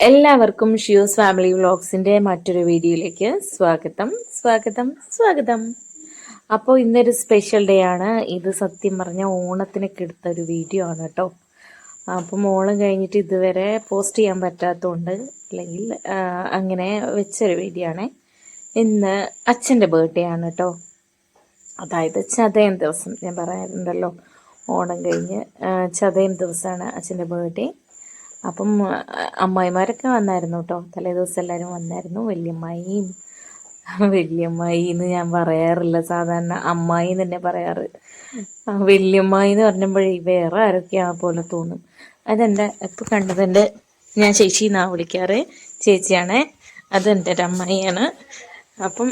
എല്ലാവർക്കും ഷ്യൂസ് ഫാമിലി വ്ളോഗ്സിൻ്റെ മറ്റൊരു വീഡിയോയിലേക്ക് സ്വാഗതം സ്വാഗതം സ്വാഗതം. അപ്പോൾ ഇന്നൊരു സ്പെഷ്യൽ ഡേ ആണ്. ഇത് സത്യം പറഞ്ഞാൽ ഓണത്തിനൊക്കെ എടുത്ത ഒരു വീഡിയോ ആണ് കേട്ടോ. അപ്പം ഓണം കഴിഞ്ഞിട്ട് ഇതുവരെ പോസ്റ്റ് ചെയ്യാൻ പറ്റാത്തതുകൊണ്ട് അല്ലെങ്കിൽ അങ്ങനെ വെച്ചൊരു വീഡിയോ ആണ്. ഇന്ന് അച്ഛൻ്റെ ബർത്ത്ഡേ ആണ് കേട്ടോ. അതായത് ചതയം ദിവസം ഞാൻ പറയാറുണ്ടല്ലോ, ഓണം കഴിഞ്ഞ് ചതയം ദിവസമാണ് അച്ഛൻ്റെ ബർത്ത്ഡേ. അപ്പം അമ്മായിമാരൊക്കെ വന്നായിരുന്നു കേട്ടോ. തലേദിവസം എല്ലാവരും വന്നായിരുന്നു. വല്യമ്മായി എന്ന് ഞാൻ പറയാറില്ല, സാധാരണ അമ്മായി എന്ന് തന്നെ പറയാറ്. വല്യമ്മായി എന്ന് പറഞ്ഞപ്പോഴേ വേറെ ആരൊക്കെയാ പോലെ തോന്നും. അതെൻ്റെ ഇപ്പം കണ്ടതെൻ്റെ, ഞാൻ ചേച്ചി എന്നാ വിളിക്കാറ്, ചേച്ചിയാണേ. അതെൻ്റെ ഒരു അമ്മായിയാണ്. അപ്പം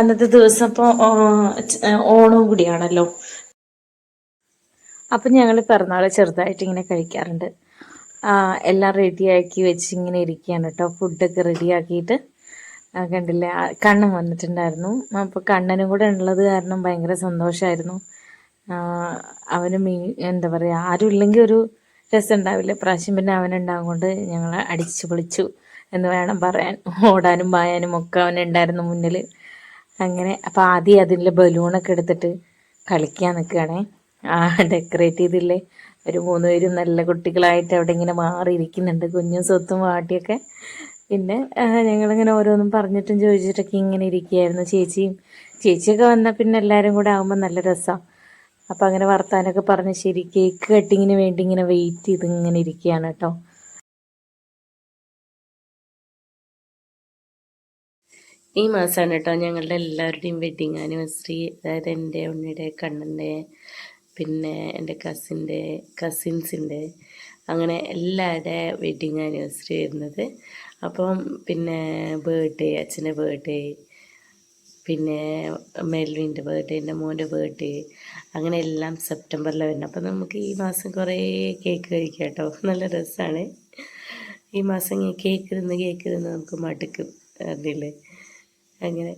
അന്നത്തെ ദിവസം ഇപ്പോൾ ഓണവും കൂടിയാണല്ലോ. അപ്പം ഞങ്ങൾ പിറന്നാൾ ചെറുതായിട്ട് ഇങ്ങനെ കഴിക്കാറുണ്ട്. എല്ലാം റെഡിയാക്കി വെച്ച് ഇങ്ങനെ ഇരിക്കുകയാണ് കേട്ടോ. ഫുഡൊക്കെ റെഡിയാക്കിയിട്ട് കണ്ടില്ലേ, കണ്ണൻ വന്നിട്ടുണ്ടായിരുന്നു. അപ്പോൾ കണ്ണനും കൂടെ ഉള്ളത് കാരണം ഭയങ്കര സന്തോഷമായിരുന്നു. അവന് എന്താ പറയുക, ആരും ഇല്ലെങ്കിൽ ഒരു രസം ഉണ്ടാവില്ല. പ്രാവശ്യം പിന്നെ അവനുണ്ടാകും കൊണ്ട് ഞങ്ങൾ അടിച്ചു പൊളിച്ചു എന്ന് വേണം പറയാൻ. ഓടാനും പായാനും ഒക്കെ അവനുണ്ടായിരുന്നു മുന്നിൽ. അങ്ങനെ അപ്പോൾ ആദ്യം അതിൻ്റെ ബലൂണൊക്കെ എടുത്തിട്ട് കളിക്കാൻ നിൽക്കുകയാണേ. ഡെക്കറേറ്റ് ചെയ്തില്ലേ, ഒരു 3 പേരും നല്ല കുട്ടികളായിട്ട് അവിടെ ഇങ്ങനെ മാറിയിരിക്കുന്നുണ്ട്, കുഞ്ഞും സ്വത്തും വാട്ടിയൊക്കെ. പിന്നെ ഞങ്ങളിങ്ങനെ ഓരോന്നും പറഞ്ഞിട്ടും ചോദിച്ചിട്ടൊക്കെ ഇങ്ങനെ ഇരിക്കുകയായിരുന്നു. ചേച്ചിയൊക്കെ വന്നാൽ പിന്നെ എല്ലാവരും കൂടെ ആകുമ്പോൾ നല്ല രസമാണ്. അപ്പം അങ്ങനെ വർത്താനൊക്കെ പറഞ്ഞ് ശരി കേക്ക് കട്ടിങ്ങിന് വേണ്ടി ഇങ്ങനെ വെയിറ്റ് ചെയ്ത് ഇങ്ങനെ ഇരിക്കുകയാണ് കേട്ടോ. ഈ മാസമാണ് കേട്ടോ ഞങ്ങളുടെ എല്ലാവരുടെയും വെഡ്ഡിങ് ആനിവേഴ്സറി. അതായത് എൻ്റെ ഉണ്ണിയുടെ, കണ്ണൻ്റെ, പിന്നെ എൻ്റെ കസിൻസിൻ്റെ അങ്ങനെ എല്ലാവരുടെ വെഡ്ഡിങ് ആനിവേഴ്സറി വരുന്നത്. അപ്പം പിന്നെ ബർത്ത്ഡേ, അച്ഛൻ്റെ ബർത്ത്ഡേ, പിന്നെ മെൽവിൻ്റെ ബർത്ത്ഡേ, എൻ്റെ മോൻ്റെ ബർത്ത്ഡേ, അങ്ങനെ എല്ലാം സെപ്റ്റംബറിൽ വരുന്നത്. അപ്പം നമുക്ക് ഈ മാസം കുറേ കേക്ക് കഴിക്കാം കേട്ടോ. നല്ല രസമാണ്. ഈ മാസം കേക്ക് ഇരുന്ന് നമുക്ക് മടുക്കും, അറിയില്ലേ. അങ്ങനെ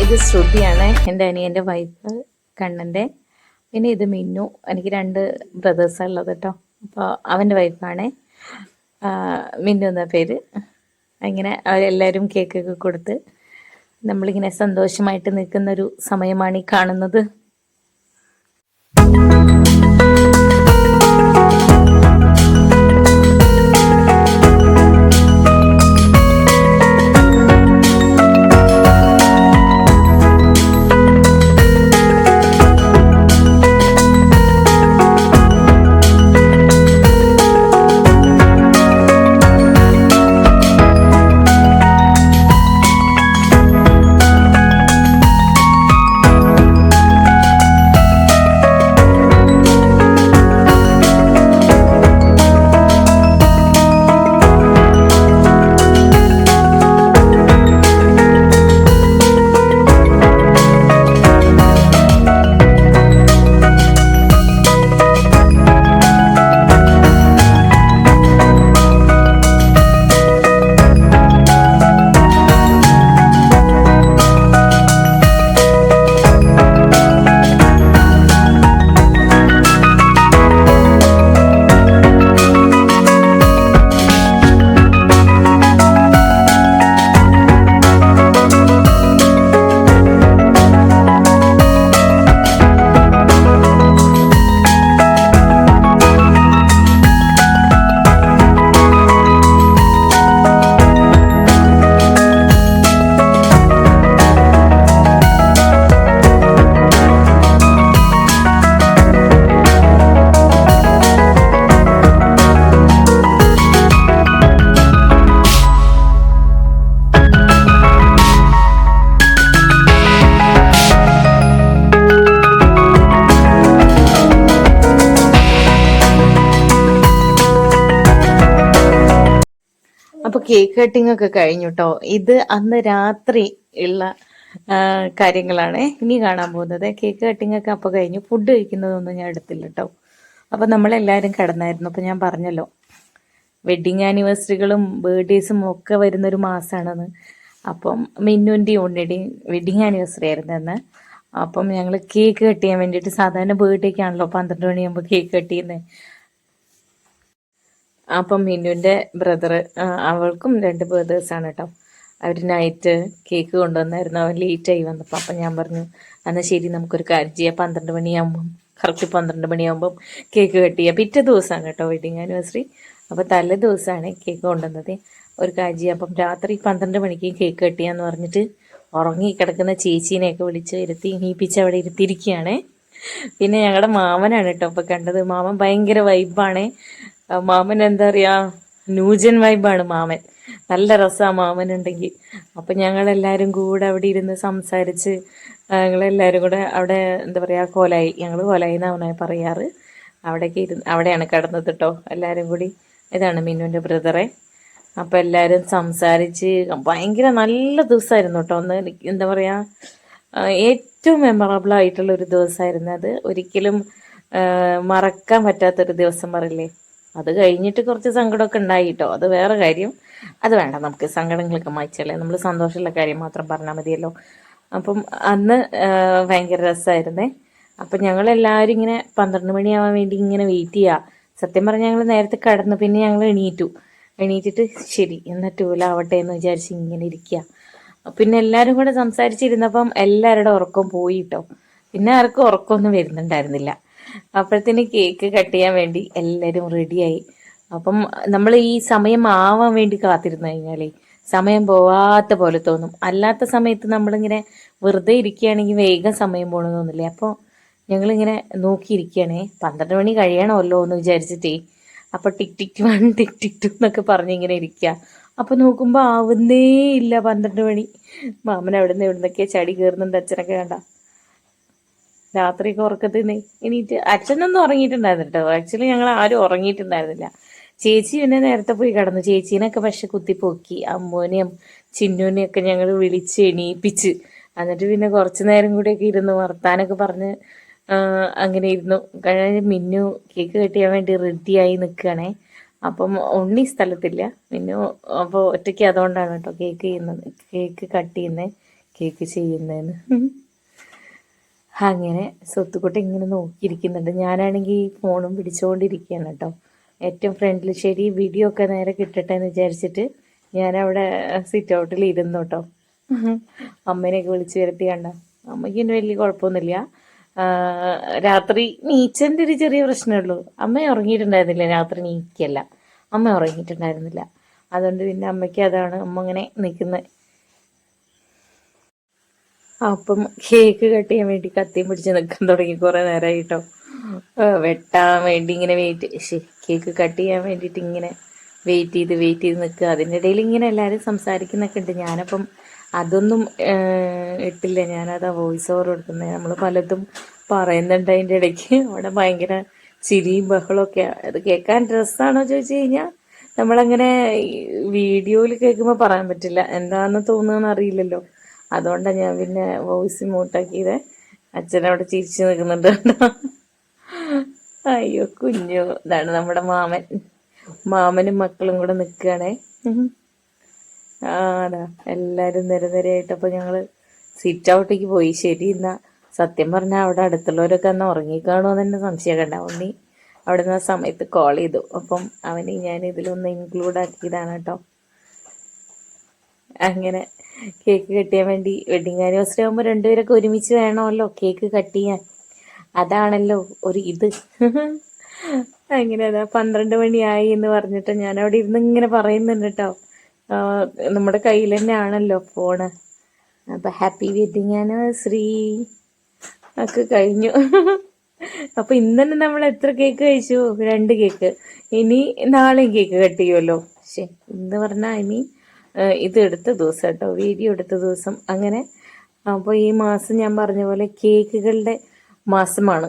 ഇത് ശ്രുതിയാണ്, എൻ്റെ അനിയൻ്റെ വൈഫ് കണ്ണൻ്റെ. പിന്നെ ഇത് മിന്നു. എനിക്ക് 2 ബ്രദേഴ്സാണ് ഉള്ളത് കേട്ടോ. അപ്പോൾ അവൻ്റെ വൈഫാണ് മിന്നു എന്ന പേര്. അങ്ങനെ അവരെല്ലാവരും കേക്കൊക്കെ കൊടുത്ത് നമ്മളിങ്ങനെ സന്തോഷമായിട്ട് നിൽക്കുന്നൊരു സമയമാണ് ഈ കാണുന്നത്. അപ്പൊ കേക്ക് കട്ടിംഗ് ഒക്കെ കഴിഞ്ഞു കേട്ടോ. ഇത് അന്ന് രാത്രി ഉള്ള കാര്യങ്ങളാണ് ഇനി കാണാൻ പോകുന്നത്. കേക്ക് കട്ടിംഗ് ഒക്കെ അപ്പൊ കഴിഞ്ഞു. ഫുഡ് കഴിക്കുന്നതൊന്നും ഞാൻ എടുത്തില്ല കേട്ടോ. അപ്പൊ നമ്മളെല്ലാരും കിടന്നായിരുന്നു. അപ്പൊ ഞാൻ പറഞ്ഞല്ലോ വെഡിങ് ആനിവേഴ്സറികളും ബർത്ത്ഡേസും ഒക്കെ വരുന്നൊരു മാസമാണെന്ന്. അപ്പം മിന്നുവിൻ്റെയും ഉണ്ണിയുടെയും വെഡിങ് ആനിവേഴ്സറി ആയിരുന്നു അന്ന്. അപ്പം ഞങ്ങൾ കേക്ക് കട്ട് ചെയ്യാൻ വേണ്ടിയിട്ട്, സാധാരണ ബർത്ത്ഡേക്കാണല്ലോ 12 മണിയാകുമ്പോൾ കേക്ക് കട്ട് ചെയ്യുന്നത്. അപ്പം മിന്നുവിൻ്റെ ബ്രദർ, അവൾക്കും 2 ബ്രദേഴ്സാണ് കേട്ടോ. അവർ നൈറ്റ് കേക്ക് കൊണ്ടുവന്നായിരുന്നു. അവൻ ലേറ്റായി വന്നപ്പോൾ. അപ്പം ഞാൻ പറഞ്ഞു എന്നാൽ ശരി നമുക്കൊരു കാര്യം ചെയ്യാം, 12 മണിയാകുമ്പം കറക്റ്റ് 12 മണിയാകുമ്പം കേക്ക് കട്ട് ചെയ്യാം. പിറ്റേ ദിവസമാണ് കേട്ടോ വെഡിങ് ആനിവേഴ്സറി. അപ്പോൾ തലേ ദിവസമാണ് കേക്ക് കൊണ്ടുവന്നത്. ഒരു കാര്യം ചെയ്യാം, അപ്പം രാത്രി 12 മണിക്ക് കേക്ക് കട്ട് ചെയ്യാന്ന് പറഞ്ഞിട്ട് ഉറങ്ങി കിടക്കുന്ന ചേച്ചീനെയൊക്കെ വിളിച്ച് ഇരുത്തി എണീപ്പിച്ച് അവിടെ ഇരുത്തിയിരിക്കുകയാണ്. പിന്നെ ഞങ്ങളുടെ മാമനാണ് കേട്ടോ ഇപ്പം കണ്ടത്. മാമൻ ഭയങ്കര വൈബാണ്. മാമൻ എന്താ പറയാ, ന്യൂജൻ വൈബാണ് മാമൻ. നല്ല രസമാണ് മാമനുണ്ടെങ്കിൽ. അപ്പം ഞങ്ങളെല്ലാവരും കൂടെ അവിടെ ഇരുന്ന് സംസാരിച്ച് ഞങ്ങളെല്ലാവരും കൂടെ അവിടെ എന്താ പറയുക കോലായി, ഞങ്ങൾ കോലായി എന്നാണ് പറയാറ്. അവിടേക്ക് അവിടെയാണ് കിടന്നത് കേട്ടോ എല്ലാവരും കൂടി. ഇതാണ് മിന്നുവിൻ്റെ ബ്രദറെ. അപ്പം എല്ലാവരും സംസാരിച്ച് ഭയങ്കര നല്ല ദിവസമായിരുന്നു കേട്ടോ. ഒന്ന് എന്താ പറയുക, ഏറ്റവും മെമ്മറബിൾ ആയിട്ടുള്ള ഒരു ദിവസമായിരുന്നു അത്. ഒരിക്കലും മറക്കാൻ പറ്റാത്തൊരു ദിവസം പറയില്ലേ. അത് കഴിഞ്ഞിട്ട് കുറച്ച് സങ്കടമൊക്കെ ഉണ്ടായി കേട്ടോ, അത് വേറെ കാര്യം. അത് വേണ്ട, നമുക്ക് സങ്കടങ്ങളൊക്കെ മായ്ച്ചല്ലേ, നമ്മൾ സന്തോഷമുള്ള കാര്യം മാത്രം പറഞ്ഞാൽ മതിയല്ലോ. അപ്പം അന്ന് ഭയങ്കര രസമായിരുന്നേ. അപ്പം ഞങ്ങളെല്ലാവരും ഇങ്ങനെ 12 മണിയാവാൻ വേണ്ടി ഇങ്ങനെ വെയിറ്റ് ചെയ്യുക. സത്യം പറഞ്ഞാൽ ഞങ്ങൾ നേരത്തെ കിടന്നു. പിന്നെ ഞങ്ങൾ എണീറ്റിട്ട് ശരി എന്നാൽ ടൂലാവട്ടെ എന്ന് വിചാരിച്ച് ഇങ്ങനെ ഇരിക്കുക. പിന്നെ എല്ലാവരും കൂടെ സംസാരിച്ചിരുന്നപ്പം എല്ലാവരുടെ ഉറക്കം പോയി കേട്ടോ. പിന്നെ ആർക്കും ഉറക്കമൊന്നും വരുന്നുണ്ടായിരുന്നില്ല. അപ്പോഴത്തേന് കേക്ക് കട്ട് ചെയ്യാൻ വേണ്ടി എല്ലാവരും റെഡിയായി. അപ്പം നമ്മൾ ഈ സമയം ആവാൻ വേണ്ടി കാത്തിരുന്നു കഴിഞ്ഞാലേ സമയം പോവാത്ത പോലെ തോന്നും. അല്ലാത്ത സമയത്ത് നമ്മളിങ്ങനെ വെറുതെ ഇരിക്കുകയാണെങ്കിൽ വേഗം സമയം പോകണമെന്ന് തോന്നില്ലേ. അപ്പോൾ ഞങ്ങളിങ്ങനെ നോക്കിയിരിക്കുകയാണേ, 12 മണി കഴിയണമല്ലോ എന്ന് വിചാരിച്ചിട്ടേ. അപ്പോൾ ടിക് ടിക് 1 ടിക് ടിക് 2 എന്നൊക്കെ പറഞ്ഞിങ്ങനെ ഇരിക്കുക. അപ്പോൾ നോക്കുമ്പോൾ ആവുന്നേ ഇല്ല 12 മണി. മാമൻ അവിടെ നിന്ന് എവിടുന്നൊക്കെ ചടി കയറുന്നുണ്ട്. അച്ഛനൊക്കെ കണ്ട രാത്രിയൊക്കെ ഉറക്കത്തിൽ എണീറ്റ്. അച്ഛനൊന്നും ഉറങ്ങിയിട്ടുണ്ടായിരുന്നു കേട്ടോ. ആക്ച്വലി ഞങ്ങൾ ആരും ഉറങ്ങിയിട്ടുണ്ടായിരുന്നില്ല. ചേച്ചി പിന്നെ നേരത്തെ പോയി കിടന്നു. ചേച്ചീനൊക്കെ പക്ഷെ കുത്തിപ്പൊക്കി. അമ്മൂനെയും ചിന്നൂനെയൊക്കെ ഞങ്ങൾ വിളിച്ച് എണീപ്പിച്ച്, എന്നിട്ട് പിന്നെ കുറച്ച് നേരം കൂടിയൊക്കെ ഇരുന്ന് വർത്താനൊക്കെ പറഞ്ഞ് അങ്ങനെ ഇരുന്നു. കഴിഞ്ഞ മിന്നു കേക്ക് കട്ട് ചെയ്യാൻ വേണ്ടി റെഡിയായി നിൽക്കുകയാണേ. അപ്പം ഉണ്ണി സ്ഥലത്തില്ല. മിന്നു അപ്പോൾ ഒറ്റയ്ക്ക്, അതുകൊണ്ടാണ് കേട്ടോ കേക്ക് കട്ട് ചെയ്യുന്നത്. കേക്ക് ചെയ്യുന്നതെന്ന്. അങ്ങനെ സ്വത്തുക്കുട്ടി ഇങ്ങനെ നോക്കിയിരിക്കുന്നുണ്ട്. ഞാനാണെങ്കിൽ ഫോണും പിടിച്ചുകൊണ്ടിരിക്കുകയാണ് കേട്ടോ. ഏറ്റവും ഫ്രണ്ടിൽ ശരി വീഡിയോ ഒക്കെ നേരെ കിട്ടട്ടെ എന്ന് വിചാരിച്ചിട്ട് ഞാനവിടെ സിറ്റ് ഔട്ടിൽ ഇരുന്നു കേട്ടോ. അമ്മേനെയൊക്കെ വിളിച്ച് വരുത്തി കണ്ട. അമ്മയ്ക്ക് ഇനി വലിയ കുഴപ്പമൊന്നുമില്ല. രാത്രി നീച്ചൻ്റെ ഒരു ചെറിയ പ്രശ്നമേ ഉള്ളൂ. അമ്മ ഉറങ്ങിയിട്ടുണ്ടായിരുന്നില്ല രാത്രി, നീക്കല്ല, അമ്മ ഉറങ്ങിയിട്ടുണ്ടായിരുന്നില്ല. അതുകൊണ്ട് പിന്നെ അമ്മയ്ക്ക് അതാണ് അമ്മ ഇങ്ങനെ നിൽക്കുന്നത്. അപ്പം കേക്ക് കട്ട് ചെയ്യാൻ വേണ്ടി കത്തിയും പിടിച്ച് നിൽക്കാൻ തുടങ്ങി കുറേ നേരമായി കേട്ടോ. വെട്ടാൻ വേണ്ടി ഇങ്ങനെ കേക്ക് കട്ട് ചെയ്യാൻ വേണ്ടിയിട്ട് ഇങ്ങനെ വെയിറ്റ് ചെയ്ത് നിൽക്കുക. അതിൻ്റെ ഇടയിൽ ഇങ്ങനെ എല്ലാവരും സംസാരിക്കുന്നൊക്കെ ഉണ്ട്. ഞാനപ്പം അതൊന്നും ഇട്ടില്ല, ഞാനതാ വോയിസ് ഓവർ കൊടുക്കുന്നത്. നമ്മൾ പലതും പറയുന്നുണ്ട് അതിൻ്റെ ഇടയ്ക്ക്. അവിടെ ഭയങ്കര ചിരിയും ബഹളമൊക്കെ. അത് കേൾക്കാൻ രസമാണോ ചോദിച്ചു കഴിഞ്ഞാൽ നമ്മളങ്ങനെ വീഡിയോയിൽ കേൾക്കുമ്പോൾ പറയാൻ പറ്റില്ല, എന്താണെന്ന് തോന്നുകയെന്ന് അറിയില്ലല്ലോ. അതുകൊണ്ടാണ് ഞാൻ പിന്നെ വോയിസ് മ്യൂട്ടാക്കിയത്. അച്ഛനവിടെ ചിരിച്ചു നിൽക്കുന്നുണ്ട് കേട്ടോ. അയ്യോ കുഞ്ഞു, ഇതാണ് നമ്മുടെ മാമനും മക്കളും കൂടെ നിൽക്കുകയാണേ. അതാ എല്ലാവരും നിരനിരയായിട്ടപ്പോൾ ഞങ്ങൾ സിറ്റ് ഔട്ടിലേക്ക് പോയി. ശരി എന്നാ സത്യം പറഞ്ഞാൽ അവിടെ അടുത്തുള്ളവരൊക്കെ അന്ന് ഉറങ്ങിക്കാണുമോ എന്ന് തന്നെ സംശയമൊക്കെ ഉണ്ടാവും. ഉണ്ണി അവിടെ നിന്ന് ആ സമയത്ത് കോൾ ചെയ്തു. അപ്പം അവന് ഞാൻ ഇതിലൊന്ന് ഇൻക്ലൂഡ് ആക്കിയതാണ് കേട്ടോ. അങ്ങനെ കേക്ക് കട്ട് ചെയ്യാൻ വേണ്ടി വെഡിങ് ആനിവേഴ്സറി ആകുമ്പോൾ രണ്ടുപേരൊക്കെ ഒരുമിച്ച് വേണമല്ലോ കേക്ക് കട്ട് ചെയ്യാൻ. അതാണല്ലോ ഒരു ഇത്. അങ്ങനെ അതാ 12 മണിയായി എന്ന് പറഞ്ഞിട്ട് ഞാൻ അവിടെ ഇരുന്ന് ഇങ്ങനെ പറയുന്നുണ്ട് കേട്ടോ. നമ്മുടെ കയ്യിൽ തന്നെ ആണല്ലോ ഫോണ്. അപ്പം ഹാപ്പി വെഡിങ് ആനിവേഴ്സറി ഒക്കെ കഴിഞ്ഞു. അപ്പം ഇന്ന് തന്നെ നമ്മൾ എത്ര കേക്ക് കഴിച്ചു? 2 കേക്ക്. ഇനി നാളെയും കേക്ക് കട്ട് ചെയ്യുമല്ലോ. ശരി, ഇന്ന് പറഞ്ഞാൽ ഇത് എടുത്ത ദിവസം കേട്ടോ, വീഡിയോ എടുത്ത ദിവസം. അങ്ങനെ അപ്പോൾ ഈ മാസം ഞാൻ പറഞ്ഞ പോലെ കേക്കുകളുടെ മാസമാണ്.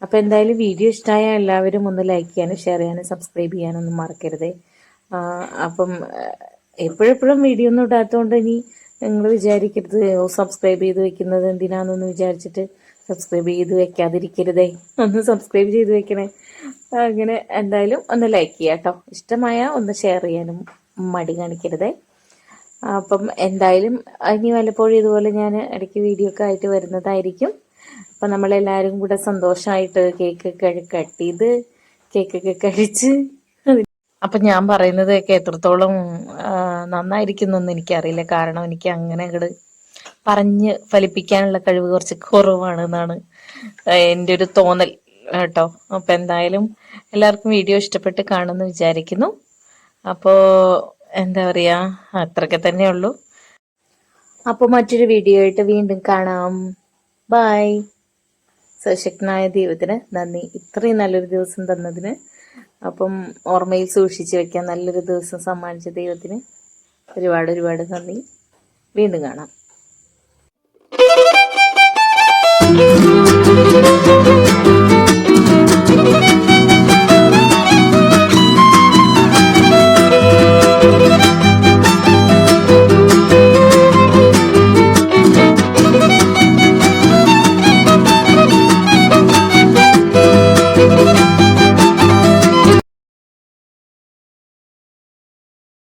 അപ്പോൾ എന്തായാലും വീഡിയോ ഇഷ്ടമായ എല്ലാവരും ഒന്ന് ലൈക്ക് ചെയ്യാനും ഷെയർ ചെയ്യാനും സബ്സ്ക്രൈബ് ചെയ്യാനൊന്നും മറക്കരുതേ. അപ്പം എപ്പോഴെപ്പോഴും വീഡിയോ ഒന്നും ഇടാത്തതുകൊണ്ട് ഇനി നിങ്ങൾ വിചാരിക്കരുത് സബ്സ്ക്രൈബ് ചെയ്ത് വെക്കുന്നത് എന്തിനാണെന്നൊന്ന് വിചാരിച്ചിട്ട് സബ്സ്ക്രൈബ് ചെയ്ത് വെക്കാതിരിക്കരുതേ. ഒന്ന് സബ്സ്ക്രൈബ് ചെയ്ത് വെക്കണേ. അങ്ങനെ എന്തായാലും ഒന്ന് ലൈക്ക് ചെയ്യാം കേട്ടോ. ഇഷ്ടമായ ഒന്ന് ഷെയർ ചെയ്യാനും മടി കാണിക്കരുതേ. അപ്പം എന്തായാലും ഇനി വല്ലപ്പോഴും ഇതുപോലെ ഞാൻ ഇടയ്ക്ക് വീഡിയോ ഒക്കെ ആയിട്ട് വരുന്നതായിരിക്കും. അപ്പം നമ്മളെല്ലാവരും കൂടെ സന്തോഷമായിട്ട് കേക്കൊക്കെ കട്ട് ചെയ്ത് കേക്കൊക്കെ കഴിച്ച്. അപ്പം ഞാൻ പറയുന്നതൊക്കെ എത്രത്തോളം നന്നായിരിക്കുന്നൊന്നും എനിക്കറിയില്ല. കാരണം എനിക്ക് അങ്ങനെ അങ്ങോട്ട് പറഞ്ഞ് ഫലിപ്പിക്കാനുള്ള കഴിവ് കുറച്ച് കുറവാണ് എന്നാണ് എൻ്റെ ഒരു തോന്നൽ കേട്ടോ. അപ്പം എന്തായാലും എല്ലാവർക്കും വീഡിയോ ഇഷ്ടപ്പെട്ട് കാണുമെന്ന് വിചാരിക്കുന്നു. അപ്പോൾ എന്താ പറയുക, അത്രയൊക്കെ തന്നെ ഉള്ളൂ. അപ്പോൾ മറ്റൊരു വീഡിയോ ആയിട്ട് വീണ്ടും കാണാം. ബൈ. സർവശക്തനായ ദൈവത്തിന് നന്ദി, ഇത്രയും നല്ലൊരു ദിവസം തന്നതിന്. അപ്പം ഓർമ്മയിൽ സൂക്ഷിച്ചു വെക്കാൻ നല്ലൊരു ദിവസം സമ്മാനിച്ച ദൈവത്തിന് ഒരുപാട് ഒരുപാട് നന്ദി. വീണ്ടും കാണാം.